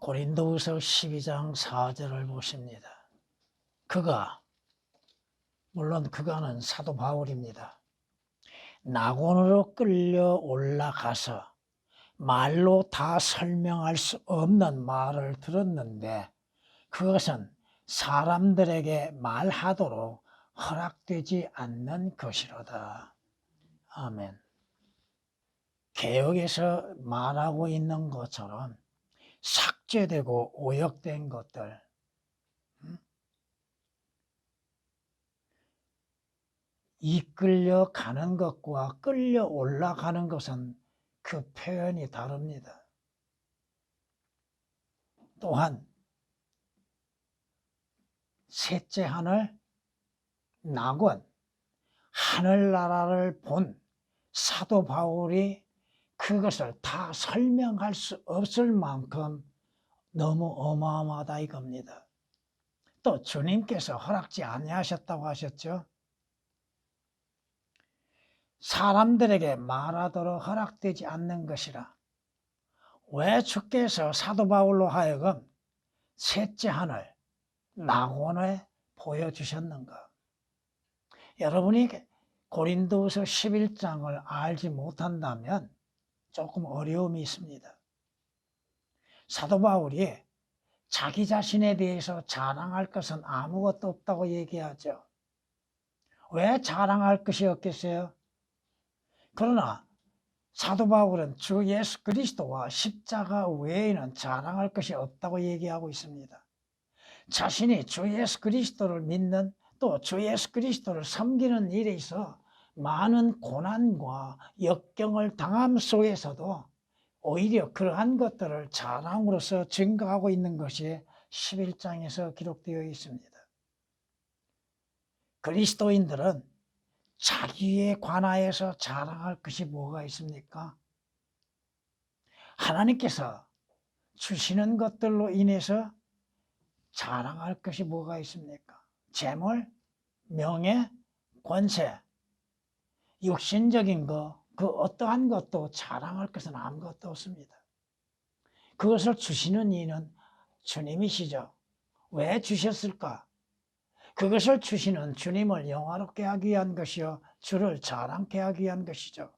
고린도후서 12장 4절을 보십니다. 물론 그가는 사도 바울입니다. 낙원으로 끌려 올라가서 말로 다 설명할 수 없는 말을 들었는데 그것은 사람들에게 말하도록 허락되지 않는 것이로다. 아멘. 개역에서 말하고 있는 것처럼 삭제되고 오역된 것들, 이끌려 가는 것과 끌려 올라가는 것은 그 표현이 다릅니다. 또한 셋째 하늘, 낙원, 하늘나라를 본 사도 바울이 그것을 다 설명할 수 없을 만큼 너무 어마어마하다 이겁니다. 또 주님께서 허락지 아니하셨다고 하셨죠. 사람들에게 말하도록 허락되지 않는 것이라. 왜 주께서 사도 바울로 하여금 셋째 하늘, 낙원에 보여주셨는가? 여러분이 고린도후서 11장을 알지 못한다면 조금 어려움이 있습니다. 사도 바울이 자기 자신에 대해서 자랑할 것은 아무것도 없다고 얘기하죠. 왜 자랑할 것이 없겠어요? 그러나 사도 바울은 주 예수 그리스도와 십자가 외에는 자랑할 것이 없다고 얘기하고 있습니다. 자신이 주 예수 그리스도를 믿는 또 주 예수 그리스도를 섬기는 일에 있어 많은 고난과 역경을 당함 속에서도 오히려 그러한 것들을 자랑으로서 증거하고 있는 것이 11장에서 기록되어 있습니다. 그리스도인들은 자기에 관하여서 자랑할 것이 뭐가 있습니까? 하나님께서 주시는 것들로 인해서 자랑할 것이 뭐가 있습니까? 재물, 명예, 권세, 육신적인 것, 그 어떠한 것도 자랑할 것은 아무것도 없습니다. 그것을 주시는 이는 주님이시죠. 왜 주셨을까? 그것을 주시는 주님을 영화롭게 하기 위한 것이요 주를 자랑케 하기 위한 것이죠.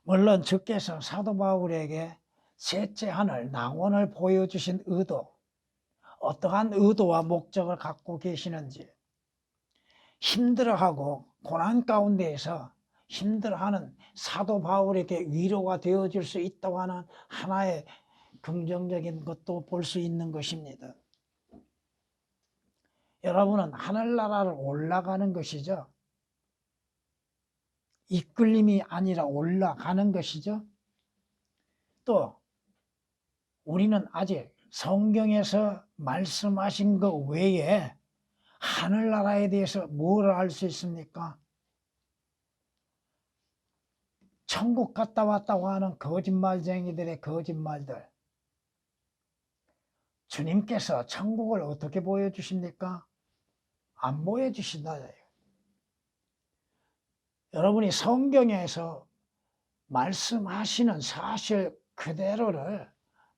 물론 주께서 사도 바울에게 셋째 하늘 낙원을 보여주신 의도, 어떠한 의도와 목적을 갖고 계시는지, 힘들어하고 고난 가운데에서 힘들어하는 사도 바울에게 위로가 되어줄 수 있다고 하는 하나의 긍정적인 것도 볼 수 있는 것입니다. 여러분은 하늘나라를 올라가는 것이죠. 이끌림이 아니라 올라가는 것이죠. 또 우리는 아직 성경에서 말씀하신 것 외에 하늘나라에 대해서 뭘 알 수 있습니까? 천국 갔다 왔다고 하는 거짓말쟁이들의 거짓말들. 주님께서 천국을 어떻게 보여주십니까? 안 보여주신다. 여러분이 성경에서 말씀하시는 사실 그대로를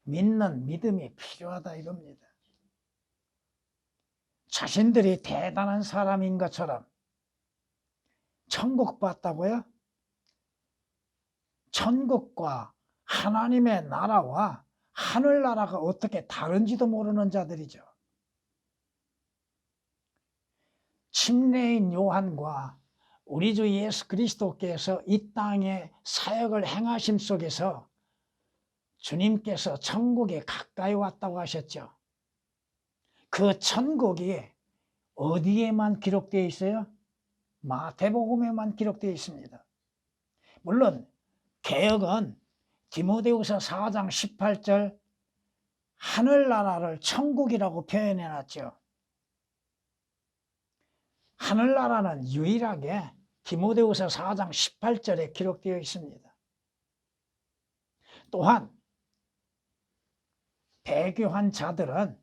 믿는 믿음이 필요하다 이겁니다. 자신들이 대단한 사람인 것처럼 천국 봤다고요? 천국과 하나님의 나라와 하늘나라가 어떻게 다른지도 모르는 자들이죠. 침례인 요한과 우리 주 예수 그리스도께서 이 땅에 사역을 행하심 속에서 주님께서 천국에 가까이 왔다고 하셨죠. 그 천국이 어디에만 기록되어 있어요? 마태복음에만 기록되어 있습니다. 물론 개역은 디모데후서 4장 18절 하늘나라를 천국이라고 표현해놨죠. 하늘나라는 유일하게 디모데후서 4장 18절에 기록되어 있습니다. 또한 배교한 자들은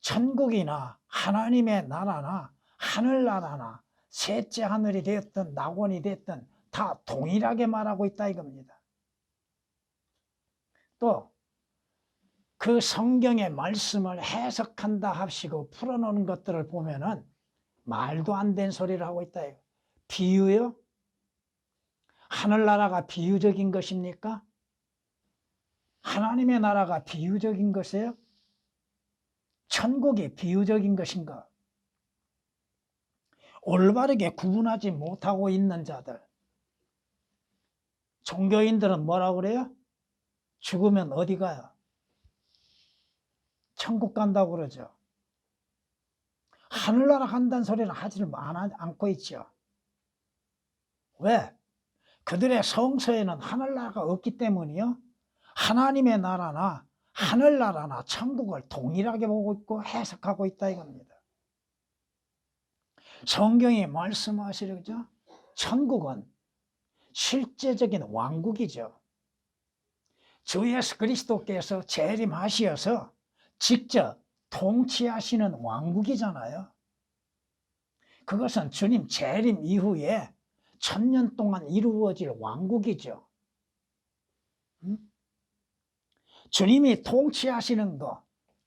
천국이나 하나님의 나라나 하늘나라나 셋째 하늘이 되었든 낙원이 됐든 다 동일하게 말하고 있다 이겁니다. 또 그 성경의 말씀을 해석한다 합시고 풀어놓은 것들을 보면은 말도 안 되는 소리를 하고 있다. 비유요? 하늘나라가 비유적인 것입니까? 하나님의 나라가 비유적인 것이에요? 천국이 비유적인 것인가? 올바르게 구분하지 못하고 있는 자들. 종교인들은 뭐라고 그래요? 죽으면 어디 가요? 천국 간다고 그러죠. 하늘나라 간다는 소리는 하지를 않고 있죠. 왜? 그들의 성서에는 하늘나라가 없기 때문이요. 하나님의 나라나 하늘나라나 천국을 동일하게 보고 있고 해석하고 있다 이겁니다. 성경이 말씀하시죠. 천국은 실제적인 왕국이죠. 주 예수 그리스도께서 재림하시어서 직접 통치하시는 왕국이잖아요. 그것은 주님 재림 이후에 1000년 동안 이루어질 왕국이죠. 주님이 통치하시는 것,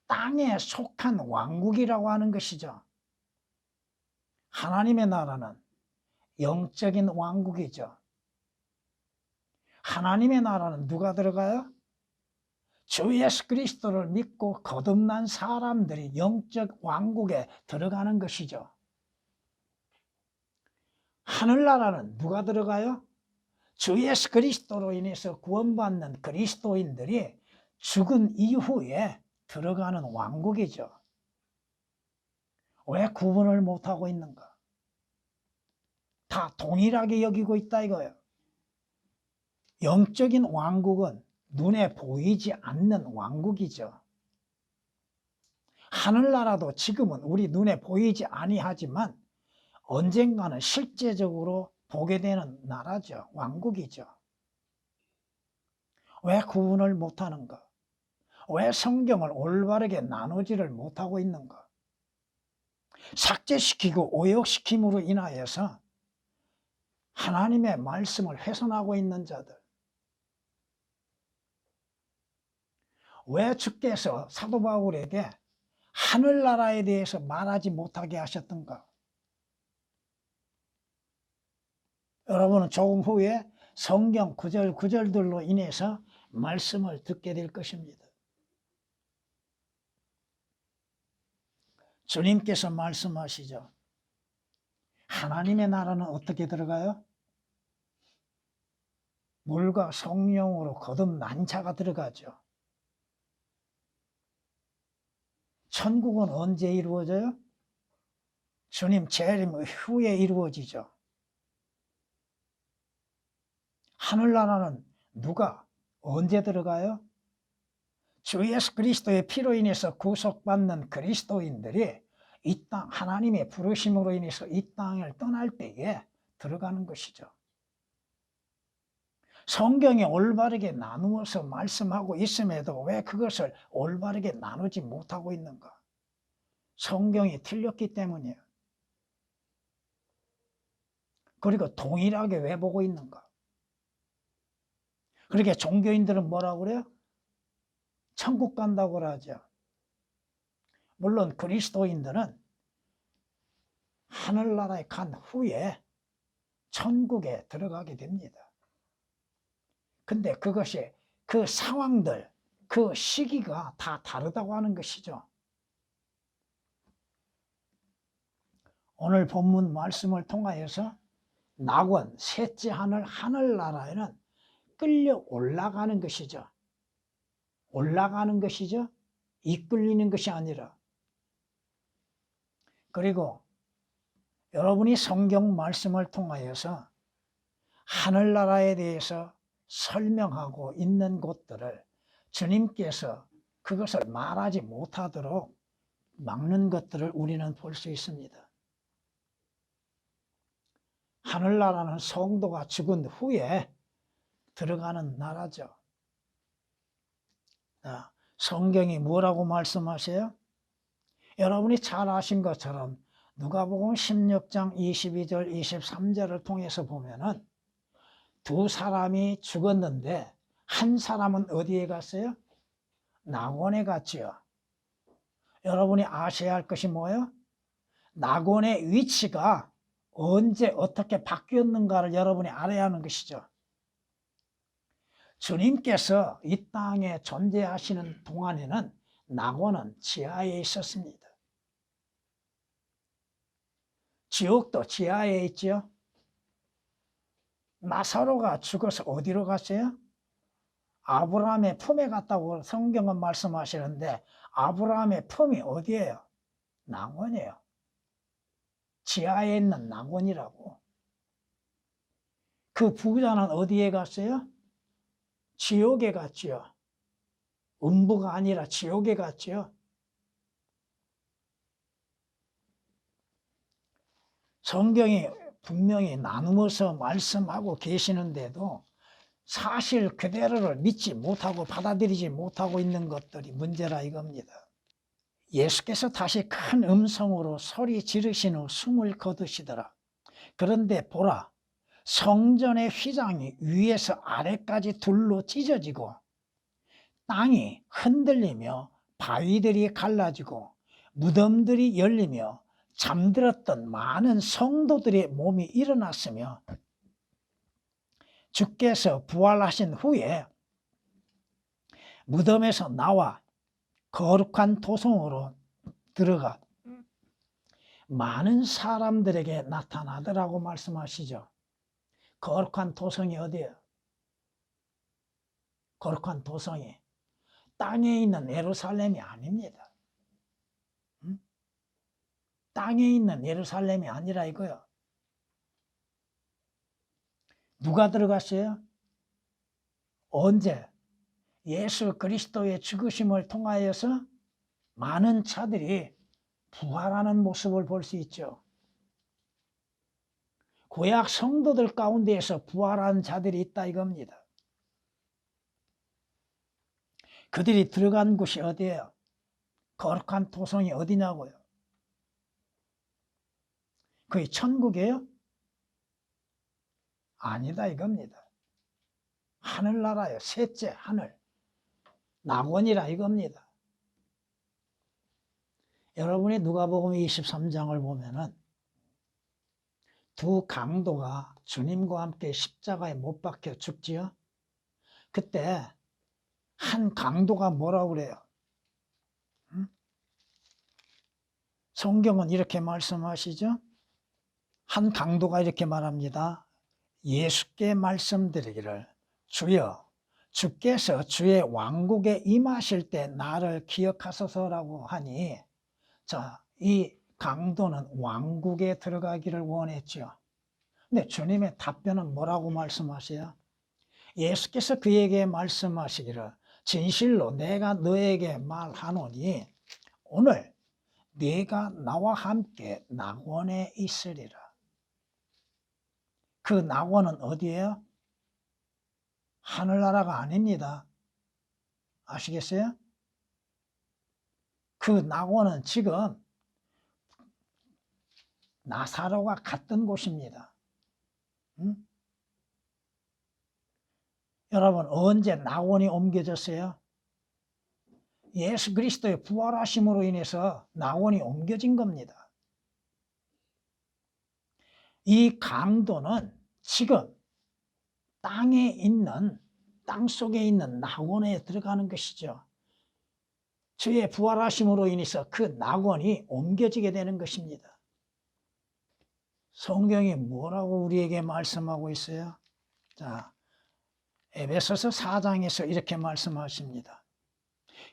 땅에 속한 왕국이라고 하는 것이죠. 하나님의 나라는 영적인 왕국이죠. 하나님의 나라는 누가 들어가요? 주 예수 그리스도를 믿고 거듭난 사람들이 영적 왕국에 들어가는 것이죠. 하늘나라는 누가 들어가요? 주 예수 그리스도로 인해서 구원받는 그리스도인들이 죽은 이후에 들어가는 왕국이죠. 왜 구분을 못하고 있는가? 다 동일하게 여기고 있다 이거예요. 영적인 왕국은 눈에 보이지 않는 왕국이죠. 하늘나라도 지금은 우리 눈에 보이지 아니하지만 언젠가는 실제적으로 보게 되는 나라죠. 왕국이죠. 왜 구분을 못하는가? 왜 성경을 올바르게 나누지를 못하고 있는가? 삭제시키고 오역시킴으로 인하여서 하나님의 말씀을 훼손하고 있는 자들. 왜 주께서 사도 바울에게 하늘나라에 대해서 말하지 못하게 하셨던가? 여러분은 조금 후에 성경 구절들로 인해서 말씀을 듣게 될 것입니다. 주님께서 말씀하시죠. 하나님의 나라는 어떻게 들어가요? 물과 성령으로 거듭난 자가 들어가죠. 천국은 언제 이루어져요? 주님 재림 후에 이루어지죠. 하늘나라는 누가 언제 들어가요? 주 예수 그리스도의 피로 인해서 구속받는 그리스도인들이 이 땅 하나님의 부르심으로 인해서 이 땅을 떠날 때에 들어가는 것이죠. 성경이 올바르게 나누어서 말씀하고 있음에도 왜 그것을 올바르게 나누지 못하고 있는가? 성경이 틀렸기 때문이에요. 그리고 동일하게 왜 보고 있는가? 그렇게 종교인들은 뭐라고 그래요? 천국 간다고 그러죠. 물론 그리스도인들은 하늘나라에 간 후에 천국에 들어가게 됩니다. 근데 그것이 그 상황들, 그 시기가 다 다르다고 하는 것이죠. 오늘 본문 말씀을 통하여서 낙원, 셋째 하늘, 하늘나라에는 끌려 올라가는 것이죠. 올라가는 것이죠. 이끌리는 것이 아니라. 그리고 여러분이 성경 말씀을 통하여서 하늘나라에 대해서 설명하고 있는 곳들을 주님께서 그것을 말하지 못하도록 막는 것들을 우리는 볼 수 있습니다. 하늘나라는 성도가 죽은 후에 들어가는 나라죠. 성경이 뭐라고 말씀하세요? 여러분이 잘 아신 것처럼 누가복음 16장 22절 23절을 통해서 보면은 두 사람이 죽었는데 한 사람은 어디에 갔어요? 낙원에 갔지요. 여러분이 아셔야 할 것이 뭐예요? 낙원의 위치가 언제 어떻게 바뀌었는가를 여러분이 알아야 하는 것이죠. 주님께서 이 땅에 존재하시는 동안에는 낙원은 지하에 있었습니다. 지옥도 지하에 있지요. 나사로가 죽어서 어디로 갔어요? 아브라함의 품에 갔다고 성경은 말씀하시는데 아브라함의 품이 어디예요? 낙원이에요. 지하에 있는 낙원이라고. 그 부자는 어디에 갔어요? 지옥에 갔지요. 음부가 아니라 지옥에 갔지요. 성경이 분명히 나누어서 말씀하고 계시는데도 사실 그대로를 믿지 못하고 받아들이지 못하고 있는 것들이 문제라 이겁니다. 예수께서 다시 큰 음성으로 소리 지르신 후 숨을 거두시더라. 그런데 보라, 성전의 휘장이 위에서 아래까지 둘로 찢어지고 땅이 흔들리며 바위들이 갈라지고 무덤들이 열리며 잠들었던 많은 성도들의 몸이 일어났으며 주께서 부활하신 후에 무덤에서 나와 거룩한 도성으로 들어가 많은 사람들에게 나타나더라고 말씀하시죠. 거룩한 도성이 어디예요? 거룩한 도성이 땅에 있는 예루살렘이 아닙니다. 땅에 있는 예루살렘이 아니라 이거요. 누가 들어갔어요? 언제? 예수 그리스도의 죽으심을 통하여서 많은 자들이 부활하는 모습을 볼 수 있죠. 구약 성도들 가운데에서 부활한 자들이 있다 이겁니다. 그들이 들어간 곳이 어디예요? 거룩한 도성이 어디냐고요? 그게 천국이에요? 아니다 이겁니다. 하늘나라예요. 셋째 하늘. 낙원이라 이겁니다. 여러분이 누가복음 23장을 보면은 두 강도가 주님과 함께 십자가에 못 박혀 죽지요. 그때 한 강도가 뭐라고 그래요? 성경은 이렇게 말씀하시죠. 한 강도가 이렇게 말합니다. 예수께 말씀드리기를 주여 주께서 주의 왕국에 임하실 때 나를 기억하소서라고 하니 자, 이 강도는 왕국에 들어가기를 원했죠. 근데 주님의 답변은 뭐라고 말씀하세요? 예수께서 그에게 말씀하시기를 진실로 내가 너에게 말하노니 오늘 네가 나와 함께 낙원에 있으리라. 그 낙원은 어디예요? 하늘나라가 아닙니다. 아시겠어요? 그 낙원은 지금 나사로가 갔던 곳입니다. 여러분 언제 낙원이 옮겨졌어요? 예수 그리스도의 부활하심으로 인해서 낙원이 옮겨진 겁니다. 이 강도는 지금 땅에 있는 땅 속에 있는 낙원에 들어가는 것이죠. 주의 부활하심으로 인해서 그 낙원이 옮겨지게 되는 것입니다. 성경이 뭐라고 우리에게 말씀하고 있어요? 자, 에베소서 4장에서 이렇게 말씀하십니다.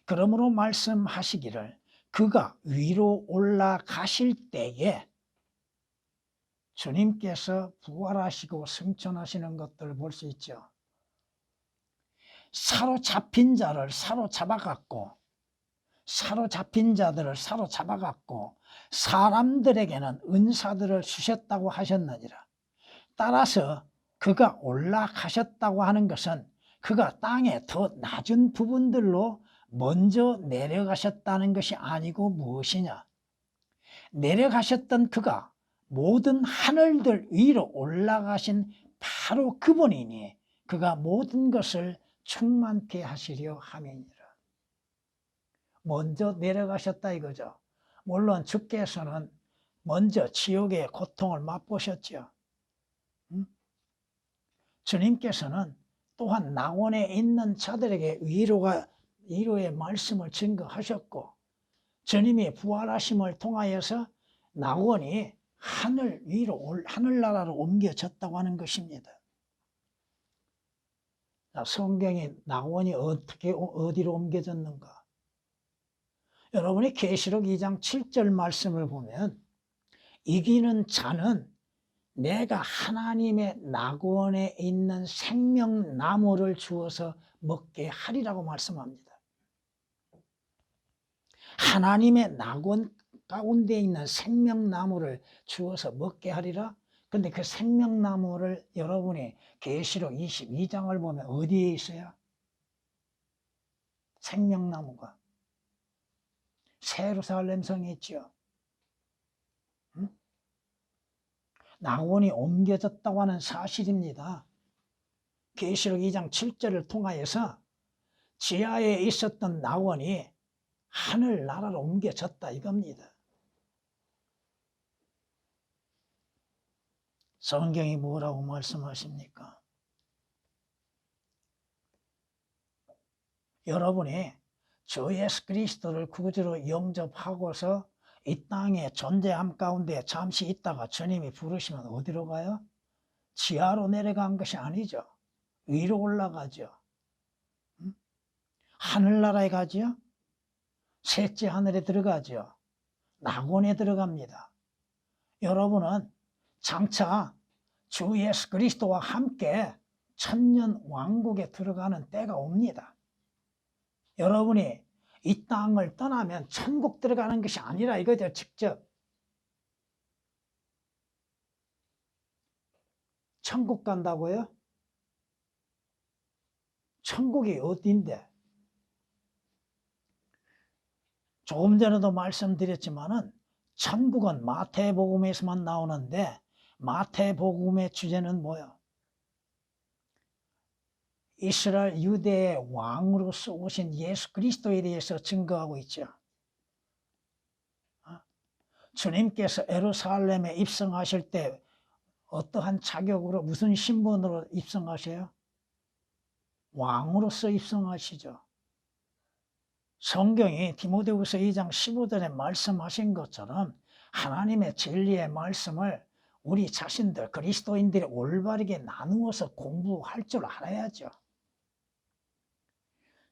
그러므로 말씀하시기를 그가 위로 올라가실 때에 주님께서 부활하시고 승천하시는 것들을 볼 수 있죠. 사로잡힌 자를 사로잡아갖고 사로잡힌 자들을 사로잡아갖고 사람들에게는 은사들을 주셨다고 하셨느니라. 따라서 그가 올라가셨다고 하는 것은 그가 땅에 더 낮은 부분들로 먼저 내려가셨다는 것이 아니고 무엇이냐? 내려가셨던 그가 모든 하늘들 위로 올라가신 바로 그분이니 그가 모든 것을 충만케 하시려 함이니라. 먼저 내려가셨다 이거죠. 물론 주께서는 먼저 지옥의 고통을 맛보셨죠. 주님께서는 또한 낙원에 있는 자들에게 위로의 말씀을 증거하셨고, 주님이 부활하심을 통하여서 낙원이 하늘나라로 옮겨졌다고 하는 것입니다. 성경이 낙원이 어디로 옮겨졌는가? 여러분이 계시록 2장 7절 말씀을 보면, 이기는 자는 내가 하나님의 낙원에 있는 생명나무를 주어서 먹게 하리라고 말씀합니다. 하나님의 낙원 가운데 있는 생명나무를 주어서 먹게 하리라. 근데 그 생명나무를 여러분이 계시록 22장을 보면 어디에 있어요? 생명나무가 예루살렘 성에 있죠. 낙원이 옮겨졌다고 하는 사실입니다. 계시록 2장 7절을 통하여서 지하에 있었던 낙원이 하늘나라로 옮겨졌다 이겁니다. 성경이 뭐라고 말씀하십니까? 여러분이 주 예수 그리스도를 구주로 영접하고서 이 땅의 존재함 가운데 잠시 있다가 주님이 부르시면 어디로 가요? 지하로 내려간 것이 아니죠. 위로 올라가죠. 하늘나라에 가죠. 셋째 하늘에 들어가죠. 낙원에 들어갑니다. 여러분은 장차 주 예수 그리스도와 함께 천년 왕국에 들어가는 때가 옵니다. 여러분이 이 땅을 떠나면 천국 들어가는 것이 아니라 이거죠. 직접 천국 간다고요? 천국이 어딘데? 조금 전에도 말씀드렸지만은 천국은 마태복음에서만 나오는데, 마태복음의 주제는 뭐예요? 이스라엘 유대의 왕으로서 오신 예수 그리스도에 대해서 증거하고 있죠. 주님께서 예루살렘에 입성하실 때 어떠한 자격으로, 무슨 신분으로 입성하세요? 왕으로서 입성하시죠. 성경이 디모데후서 2장 15절에 말씀하신 것처럼 하나님의 진리의 말씀을 우리 자신들 그리스도인들이 올바르게 나누어서 공부할 줄 알아야죠.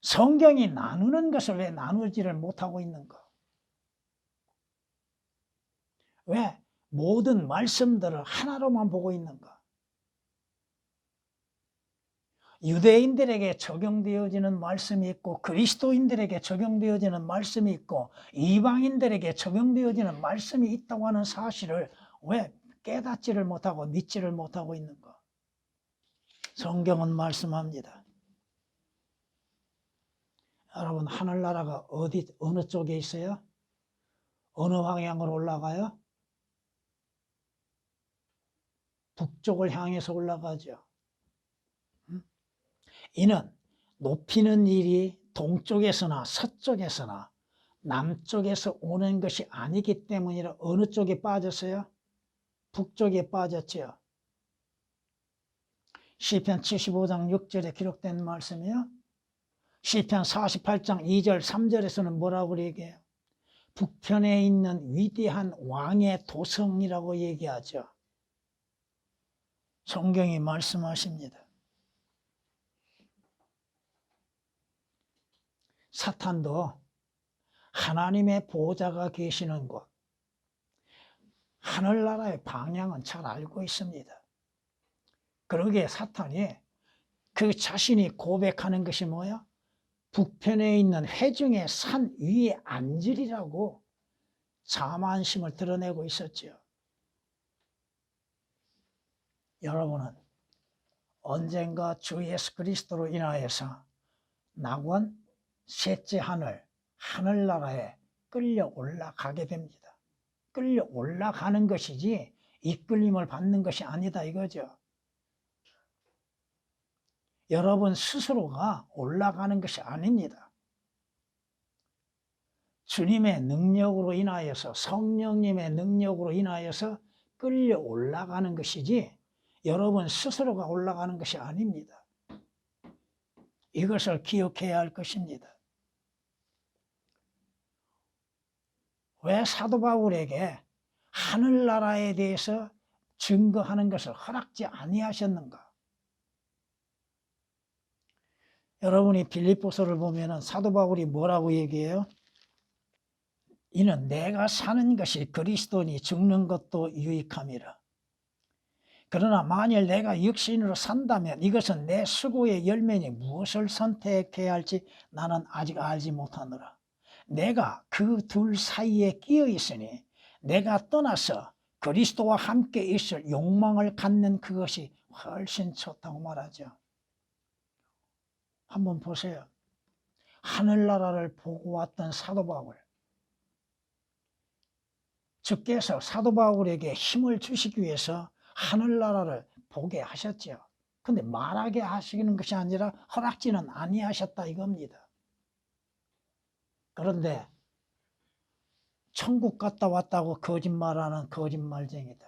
성경이 나누는 것을 왜 나누지를 못하고 있는가? 왜 모든 말씀들을 하나로만 보고 있는가? 유대인들에게 적용되어지는 말씀이 있고, 그리스도인들에게 적용되어지는 말씀이 있고, 이방인들에게 적용되어지는 말씀이 있다고 하는 사실을 왜 깨닫지를 못하고 믿지를 못하고 있는가? 성경은 말씀합니다. 여러분, 하늘나라가 어느 쪽에 있어요? 어느 방향으로 올라가요? 북쪽을 향해서 올라가죠. 이는 높이는 일이 동쪽에서나 서쪽에서나 남쪽에서 오는 것이 아니기 때문이라. 어느 쪽에 빠졌어요? 북쪽에 빠졌죠. 시편 75장 6절에 기록된 말씀이요. 시편 48장 2절 3절에서는 뭐라고 얘기해요? 북편에 있는 위대한 왕의 도성이라고 얘기하죠. 성경이 말씀하십니다. 사탄도 하나님의 보호자가 계시는 곳, 하늘나라의 방향은 잘 알고 있습니다. 그러기에 사탄이 그 자신이 고백하는 것이 뭐야? 북편에 있는 회중의 산 위에 앉으리라고 자만심을 드러내고 있었죠. 여러분은 언젠가 주 예수 그리스도로 인하여서 낙원, 셋째 하늘나라에 끌려 올라가게 됩니다. 끌려 올라가는 것이지 이끌림을 받는 것이 아니다 이거죠. 여러분 스스로가 올라가는 것이 아닙니다. 주님의 능력으로 인하여서, 성령님의 능력으로 인하여서 끌려 올라가는 것이지 여러분 스스로가 올라가는 것이 아닙니다. 이것을 기억해야 할 것입니다. 왜 사도 바울에게 하늘나라에 대해서 증거하는 것을 허락지 아니하셨는가? 여러분이 빌립보서를 보면 사도 바울이 뭐라고 얘기해요? 이는 내가 사는 것이 그리스도니 죽는 것도 유익함이라. 그러나 만일 내가 육신으로 산다면 이것은 내 수고의 열매니 무엇을 선택해야 할지 나는 아직 알지 못하노라. 내가 그 둘 사이에 끼어 있으니 내가 떠나서 그리스도와 함께 있을 욕망을 갖는 그것이 훨씬 좋다고 말하죠. 한번 보세요. 하늘나라를 보고 왔던 사도 바울. 주께서 사도 바울에게 힘을 주시기 위해서 하늘나라를 보게 하셨죠. 근데 말하게 하시는 것이 아니라 허락지는 아니하셨다 이겁니다. 그런데 천국 갔다 왔다고 거짓말하는 거짓말쟁이들.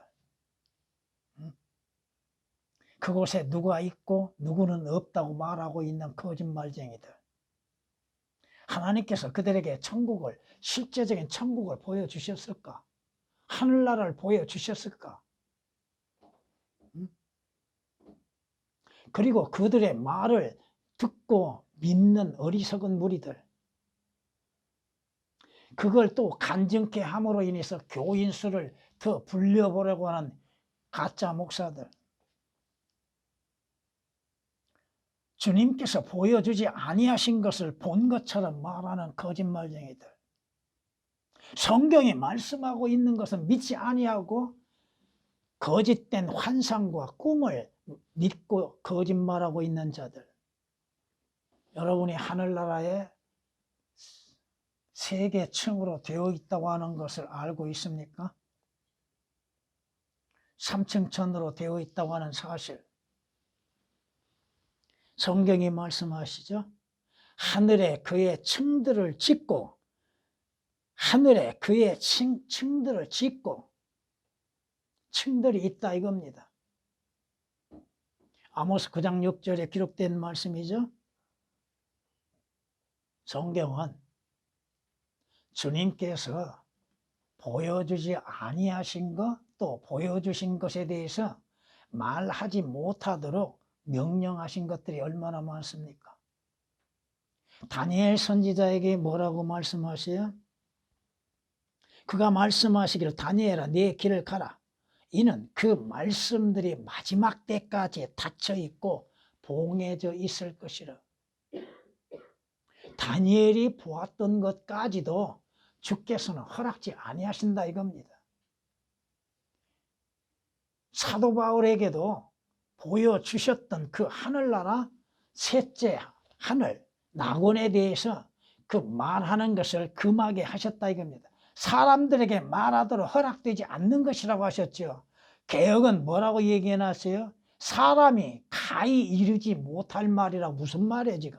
그곳에 누가 있고 누구는 없다고 말하고 있는 거짓말쟁이들. 하나님께서 그들에게 천국을, 실제적인 천국을 보여주셨을까? 하늘나라를 보여주셨을까? 그리고 그들의 말을 듣고 믿는 어리석은 무리들, 그걸 또 간증케 함으로 인해서 교인 수를 더 불려보려고 하는 가짜 목사들, 주님께서 보여주지 아니하신 것을 본 것처럼 말하는 거짓말쟁이들, 성경이 말씀하고 있는 것은 믿지 아니하고 거짓된 환상과 꿈을 믿고 거짓말하고 있는 자들. 여러분이 하늘나라에 세 개 층으로 되어 있다고 하는 것을 알고 있습니까? 3층 천으로 되어 있다고 하는 사실. 성경이 말씀하시죠. 하늘에 그의 층들을 짓고, 하늘에 그의 층들을 짓고, 층들이 있다 이겁니다. 아모스 9장 6절에 기록된 말씀이죠. 성경은 주님께서 보여주지 아니하신 것, 또 보여주신 것에 대해서 말하지 못하도록 명령하신 것들이 얼마나 많습니까? 다니엘 선지자에게 뭐라고 말씀하세요? 그가 말씀하시기를 다니엘아 네 길을 가라. 이는 그 말씀들이 마지막 때까지 닫혀 있고 봉해져 있을 것이라. 다니엘이 보았던 것까지도 주께서는 허락지 아니하신다 이겁니다. 사도 바울에게도 보여주셨던 그 하늘나라 셋째 하늘 낙원에 대해서 그 말하는 것을 금하게 하셨다 이겁니다. 사람들에게 말하도록 허락되지 않는 것이라고 하셨죠. 개역은 뭐라고 얘기해 놨어요? 사람이 가히 이르지 못할 말이라고. 무슨 말이에요 지금?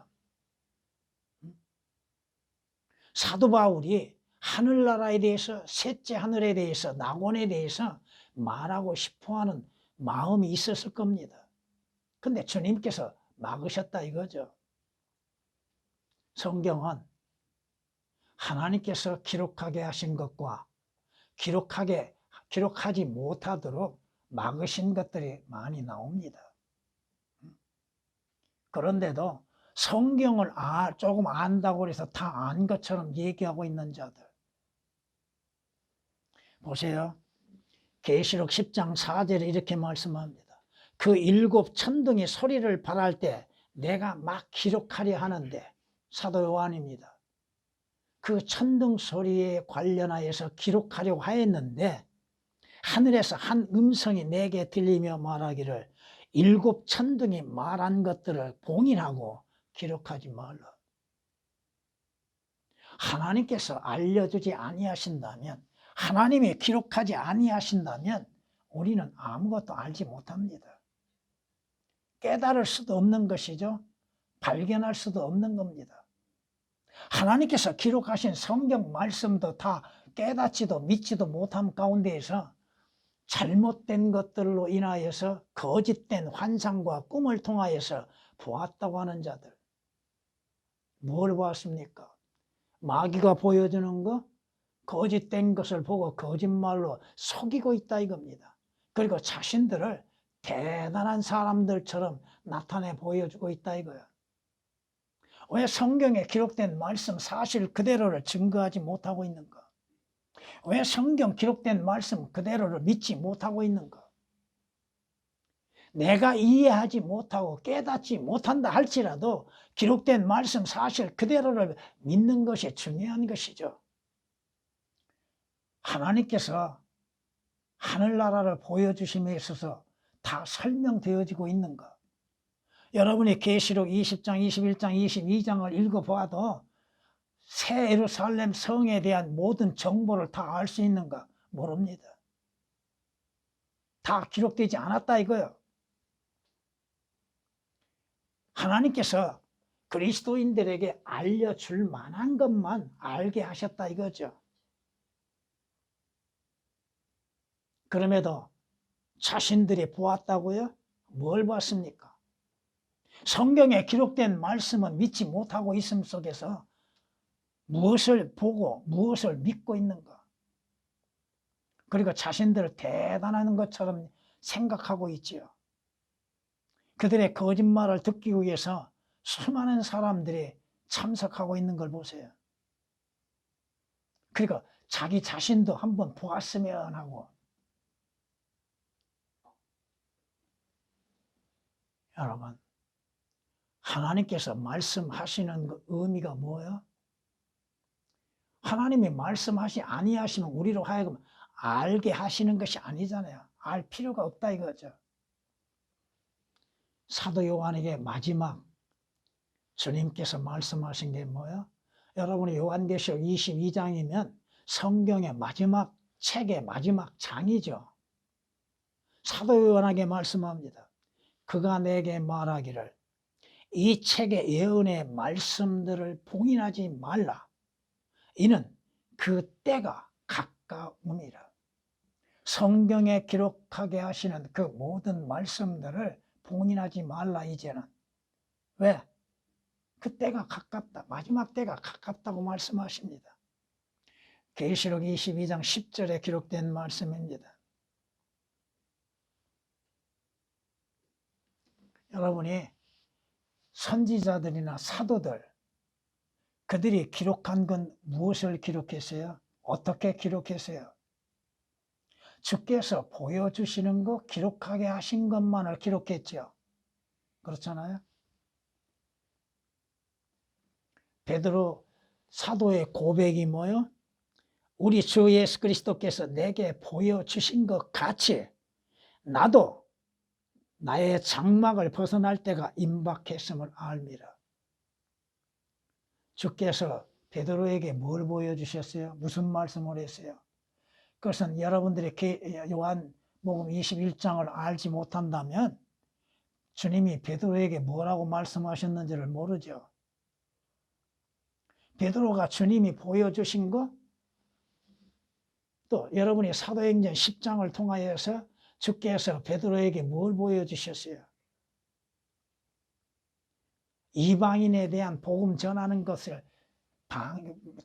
사도 바울이 하늘나라에 대해서, 셋째 하늘에 대해서, 낙원에 대해서 말하고 싶어하는 마음이 있었을 겁니다. 근데 주님께서 막으셨다 이거죠. 성경은 하나님께서 기록하게 하신 것과 기록하지 못하도록 막으신 것들이 많이 나옵니다. 그런데도 성경을 조금 안다고 해서 다 안 것처럼 얘기하고 있는 자들. 보세요. 계시록 10장 4절에 이렇게 말씀합니다. 그 7 천둥이 소리를 발할 때 내가 막 기록하려 하는데, 사도 요한입니다. 그 천둥 소리에 관련하여서 기록하려고 하였는데 하늘에서 한 음성이 내게 들리며 말하기를 7 천둥이 말한 것들을 봉인하고 기록하지 말라. 하나님께서 알려주지 아니하신다면, 하나님이 기록하지 아니하신다면 우리는 아무것도 알지 못합니다. 깨달을 수도 없는 것이죠. 발견할 수도 없는 겁니다. 하나님께서 기록하신 성경 말씀도 다 깨닫지도 믿지도 못함 가운데에서 잘못된 것들로 인하여서 거짓된 환상과 꿈을 통하여서 보았다고 하는 자들, 뭘 보았습니까? 마귀가 보여주는 거, 거짓된 것을 보고 거짓말로 속이고 있다 이겁니다. 그리고 자신들을 대단한 사람들처럼 나타내 보여주고 있다 이거야. 왜 성경에 기록된 말씀 사실 그대로를 증거하지 못하고 있는가? 왜 성경 기록된 말씀 그대로를 믿지 못하고 있는가? 내가 이해하지 못하고 깨닫지 못한다 할지라도 기록된 말씀 사실 그대로를 믿는 것이 중요한 것이죠. 하나님께서 하늘나라를 보여주심에 있어서 다 설명되어지고 있는가? 여러분이 계시록 20장, 21장, 22장을 읽어봐도 새 예루살렘 성에 대한 모든 정보를 다 알 수 있는가? 모릅니다. 다 기록되지 않았다 이거요. 하나님께서 그리스도인들에게 알려줄 만한 것만 알게 하셨다 이거죠. 그럼에도 자신들이 보았다고요? 뭘 봤습니까? 성경에 기록된 말씀은 믿지 못하고 있음 속에서 무엇을 보고 무엇을 믿고 있는가? 그리고 자신들을 대단한 것처럼 생각하고 있지요. 그들의 거짓말을 듣기 위해서 수많은 사람들이 참석하고 있는 걸 보세요. 그리고 자기 자신도 한번 보았으면 하고. 여러분, 하나님께서 말씀하시는 그 의미가 뭐예요? 하나님이 말씀하시 아니하시면 우리로 하여금 알게 하시는 것이 아니잖아요. 알 필요가 없다 이거죠. 사도 요한에게 마지막 주님께서 말씀하신 게 뭐예요? 여러분이 요한계시록 22장이면 성경의 마지막 책의 마지막 장이죠. 사도 요한에게 말씀합니다. 그가 내게 말하기를 이 책의 예언의 말씀들을 봉인하지 말라. 이는 그 때가 가까움이라. 성경에 기록하게 하시는 그 모든 말씀들을 봉인하지 말라 이제는. 왜? 그 때가 가깝다. 마지막 때가 가깝다고 말씀하십니다. 계시록 22장 10절에 기록된 말씀입니다. 여러분이 선지자들이나 사도들, 그들이 기록한 건 무엇을 기록했어요? 어떻게 기록했어요? 주께서 보여주시는 거, 기록하게 하신 것만을 기록했죠. 그렇잖아요? 베드로 사도의 고백이 뭐요? 우리 주 예수 그리스도께서 내게 보여주신 것 같이 나도 나의 장막을 벗어날 때가 임박했음을 알미라. 주께서 베드로에게 뭘 보여주셨어요? 무슨 말씀을 했어요? 그것은 여러분들이 요한복음 21장을 알지 못한다면 주님이 베드로에게 뭐라고 말씀하셨는지를 모르죠. 베드로가 주님이 보여주신 거, 또 여러분이 사도행전 10장을 통하여서 주께서 베드로에게 뭘 보여주셨어요? 이방인에 대한 복음 전하는 것을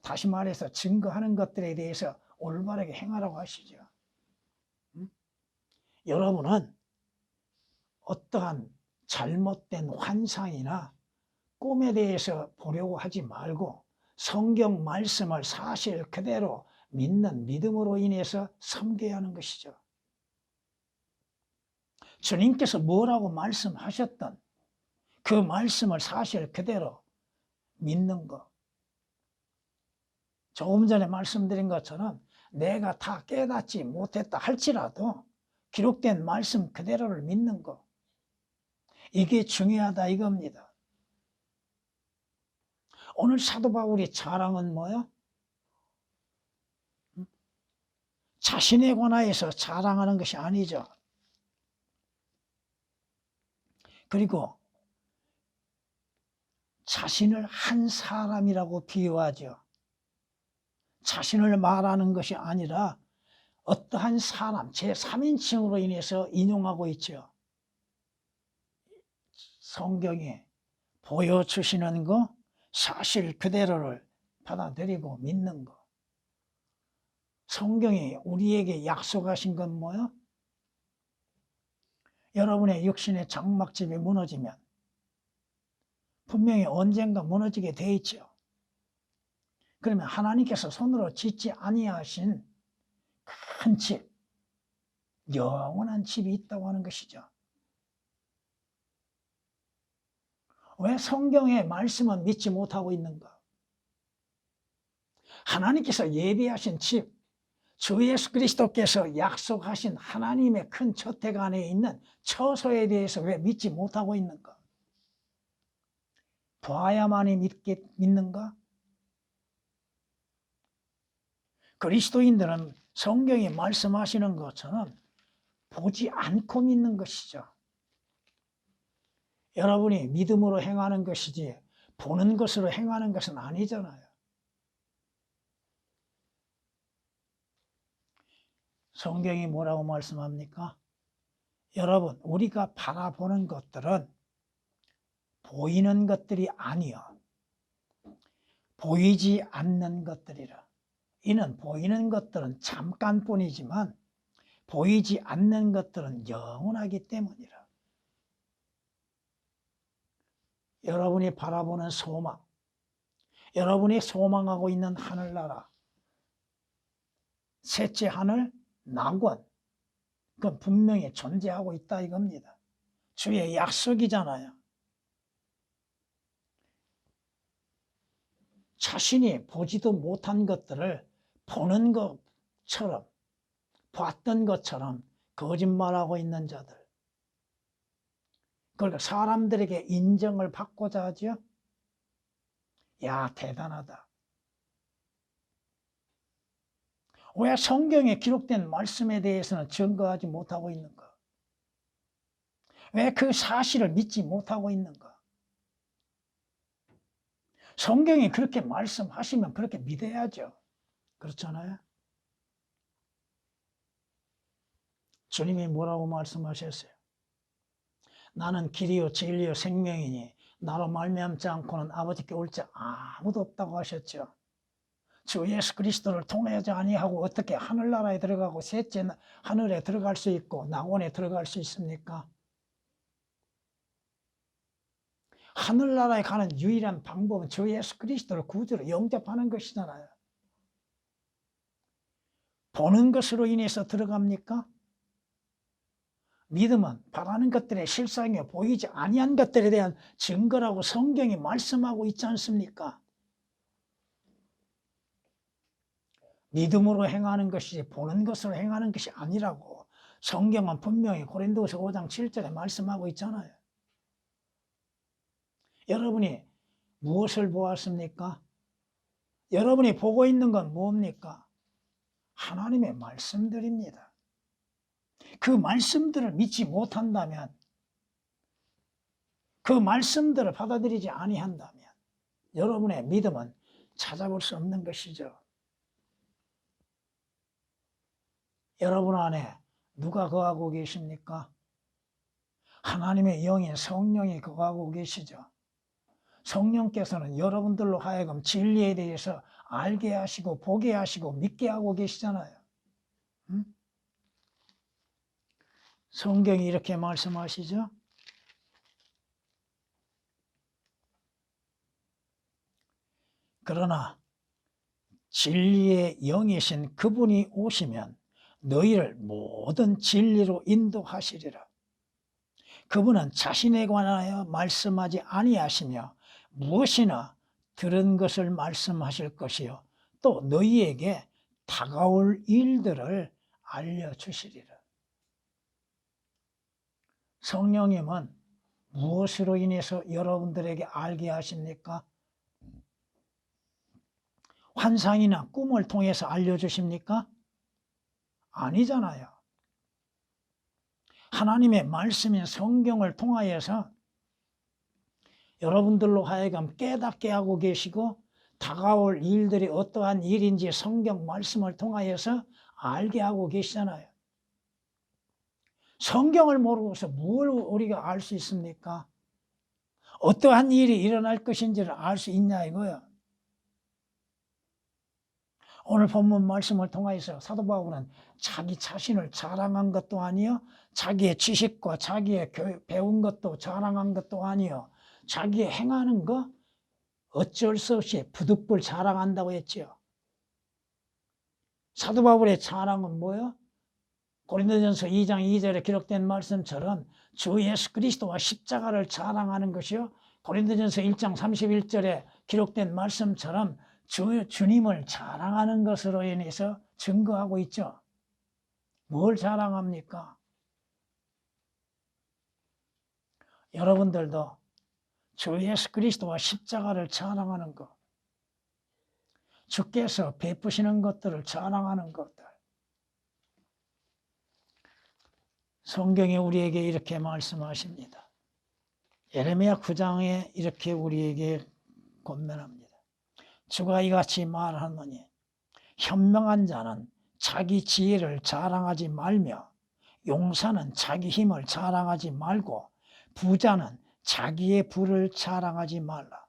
다시 말해서 증거하는 것들에 대해서 올바르게 행하라고 하시죠. 여러분은 어떠한 잘못된 환상이나 꿈에 대해서 보려고 하지 말고 성경 말씀을 사실 그대로 믿는 믿음으로 인해서 섬겨야 하는 것이죠. 주님께서 뭐라고 말씀하셨던 그 말씀을 사실 그대로 믿는 것. 조금 전에 말씀드린 것처럼 내가 다 깨닫지 못했다 할지라도 기록된 말씀 그대로를 믿는 것. 이게 중요하다 이겁니다. 오늘 사도 바울의 자랑은 뭐야? 자신에 관하여서 자랑하는 것이 아니죠. 그리고 자신을 한 사람이라고 비유하죠. 자신을 말하는 것이 아니라 어떠한 사람, 제3인칭으로 인해서 인용하고 있죠. 성경에 보여주시는 거, 사실 그대로를 받아들이고 믿는 거. 성경이 우리에게 약속하신 건 뭐요? 여러분의 육신의 장막집이 무너지면 분명히 언젠가 무너지게 돼 있죠. 그러면 하나님께서 손으로 짓지 아니하신 큰 집, 영원한 집이 있다고 하는 것이죠. 왜 성경의 말씀은 믿지 못하고 있는가? 하나님께서 예비하신 집, 주 예수 그리스도께서 약속하신 하나님의 큰 저택 안에 있는 처소에 대해서 왜 믿지 못하고 있는가? 봐야만이 믿는가? 그리스도인들은 성경이 말씀하시는 것처럼 보지 않고 믿는 것이죠. 여러분이 믿음으로 행하는 것이지 보는 것으로 행하는 것은 아니잖아요. 성경이 뭐라고 말씀합니까? 여러분, 우리가 바라보는 것들은 보이는 것들이 아니요 보이지 않는 것들이라. 이는 보이는 것들은 잠깐뿐이지만 보이지 않는 것들은 영원하기 때문이라. 여러분이 바라보는 소망, 여러분이 소망하고 있는 하늘나라, 셋째 하늘, 낙원, 그건 분명히 존재하고 있다 이겁니다. 주의 약속이잖아요. 자신이 보지도 못한 것들을 보는 것처럼, 봤던 것처럼 거짓말하고 있는 자들. 그러니까 사람들에게 인정을 받고자 하죠. 야, 대단하다. 왜 성경에 기록된 말씀에 대해서는 증거하지 못하고 있는가? 왜 그 사실을 믿지 못하고 있는가? 성경이 그렇게 말씀하시면 그렇게 믿어야죠. 그렇잖아요? 주님이 뭐라고 말씀하셨어요? 나는 길이요 진리요 생명이니 나로 말미암지 않고는 아버지께 올 자 아무도 없다고 하셨죠. 주 예수 그리스도를 통하지 아니하고 어떻게 하늘나라에 들어가고 셋째 하늘에 들어갈 수 있고 낙원에 들어갈 수 있습니까? 하늘나라에 가는 유일한 방법은 주 예수 그리스도를 구주로 영접하는 것이잖아요. 보는 것으로 인해서 들어갑니까? 믿음은 바라는 것들의 실상에 보이지 아니한 것들에 대한 증거라고 성경이 말씀하고 있지 않습니까? 믿음으로 행하는 것이지 보는 것으로 행하는 것이 아니라고 성경은 분명히 고린도후서 5장 7절에 말씀하고 있잖아요. 여러분이 무엇을 보았습니까? 여러분이 보고 있는 건 뭡니까? 하나님의 말씀들입니다. 그 말씀들을 믿지 못한다면, 그 말씀들을 받아들이지 아니한다면 여러분의 믿음은 찾아볼 수 없는 것이죠. 여러분 안에 누가 거하고 계십니까? 하나님의 영인 성령이 거하고 계시죠. 성령께서는 여러분들로 하여금 진리에 대해서 알게 하시고 보게 하시고 믿게 하고 계시잖아요. 응? 성경이 이렇게 말씀하시죠. 그러나 진리의 영이신 그분이 오시면 너희를 모든 진리로 인도하시리라. 그분은 자신에 관하여 말씀하지 아니하시며 무엇이나 들은 것을 말씀하실 것이요 또 너희에게 다가올 일들을 알려주시리라. 성령님은 무엇으로 인해서 여러분들에게 알게 하십니까? 환상이나 꿈을 통해서 알려주십니까? 아니잖아요. 하나님의 말씀인 성경을 통하여서 여러분들로 하여금 깨닫게 하고 계시고 다가올 일들이 어떠한 일인지 성경 말씀을 통하여서 알게 하고 계시잖아요. 성경을 모르고서 뭘 우리가 알 수 있습니까? 어떠한 일이 일어날 것인지를 알 수 있냐 이거야. 오늘 본문 말씀을 통하여서 사도 바울은 자기 자신을 자랑한 것도 아니요, 자기의 지식과 자기의 배운 것도 자랑한 것도 아니요, 자기의 행하는 거 어쩔 수 없이 부득불 자랑한다고 했지요. 사도 바울의 자랑은 뭐예요? 고린도전서 2장 2절에 기록된 말씀처럼 주 예수 그리스도와 십자가를 자랑하는 것이요, 고린도전서 1장 31절에 기록된 말씀처럼 주님을 자랑하는 것으로 인해서 증거하고 있죠. 뭘 자랑합니까? 여러분들도 주 예수 그리스도와 십자가를 자랑하는 것, 주께서 베푸시는 것들을 자랑하는 것들. 성경이 우리에게 이렇게 말씀하십니다. 예레미야 9장에 이렇게 우리에게 권면합니다. 주가 이같이 말하노니 현명한 자는 자기 지혜를 자랑하지 말며 용사는 자기 힘을 자랑하지 말고 부자는 자기의 부를 자랑하지 말라.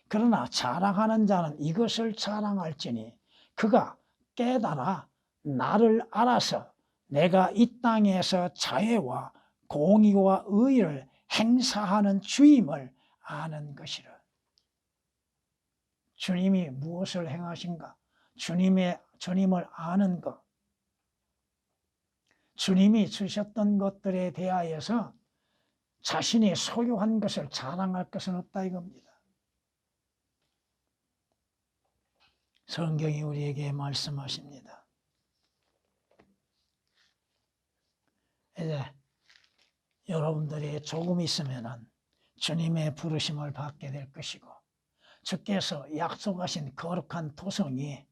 그러나 자랑하는 자는 이것을 자랑할지니 그가 깨달아 나를 알아서 내가 이 땅에서 자애와 공의와 의를 행사하는 주임을 아는 것이라. 주님이 무엇을 행하신가? 주님을 아는 것. 주님이 주셨던 것들에 대하여서 자신이 소유한 것을 자랑할 것은 없다 이겁니다. 성경이 우리에게 말씀하십니다. 이제 여러분들이 조금 있으면 주님의 부르심을 받게 될 것이고 주께서 약속하신 거룩한 도성이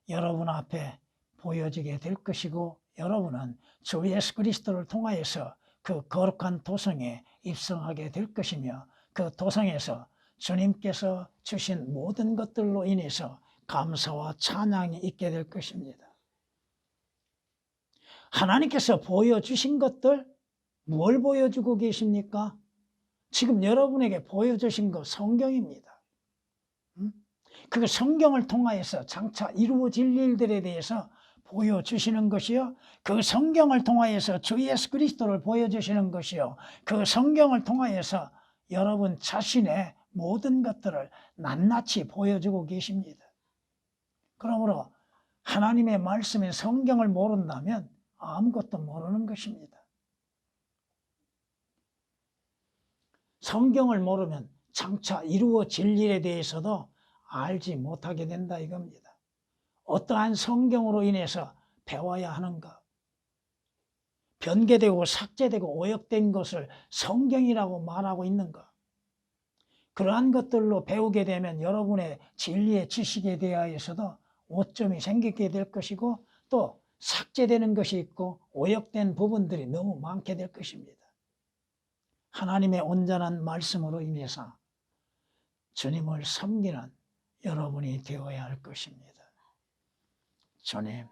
여러분 앞에 보여지게 될 것이고 여러분은 주 예수 그리스도를 통하여서 그 거룩한 도성에 입성하게 될 것이며 그 도성에서 주님께서 주신 모든 것들로 인해서 감사와 찬양이 있게 될 것입니다. 하나님께서 보여주신 것들, 뭘 보여주고 계십니까? 지금 여러분에게 보여주신 거 성경입니다. 그 성경을 통하여서 장차 이루어질 일들에 대해서 보여주시는 것이요, 그 성경을 통하여서 주 예수 그리스도를 보여주시는 것이요, 그 성경을 통하여서 여러분 자신의 모든 것들을 낱낱이 보여주고 계십니다. 그러므로 하나님의 말씀인 성경을 모른다면 아무것도 모르는 것입니다. 성경을 모르면 장차 이루어질 일에 대해서도 알지 못하게 된다 이겁니다. 어떠한 성경으로 인해서 배워야 하는가? 변개되고 삭제되고 오역된 것을 성경이라고 말하고 있는가? 그러한 것들로 배우게 되면 여러분의 진리의 지식에 대하여서도 오점이 생기게 될 것이고 또 삭제되는 것이 있고 오역된 부분들이 너무 많게 될 것입니다. 하나님의 온전한 말씀으로 인해서 주님을 섬기는 여러분이 되어야 할 것입니다. 주님,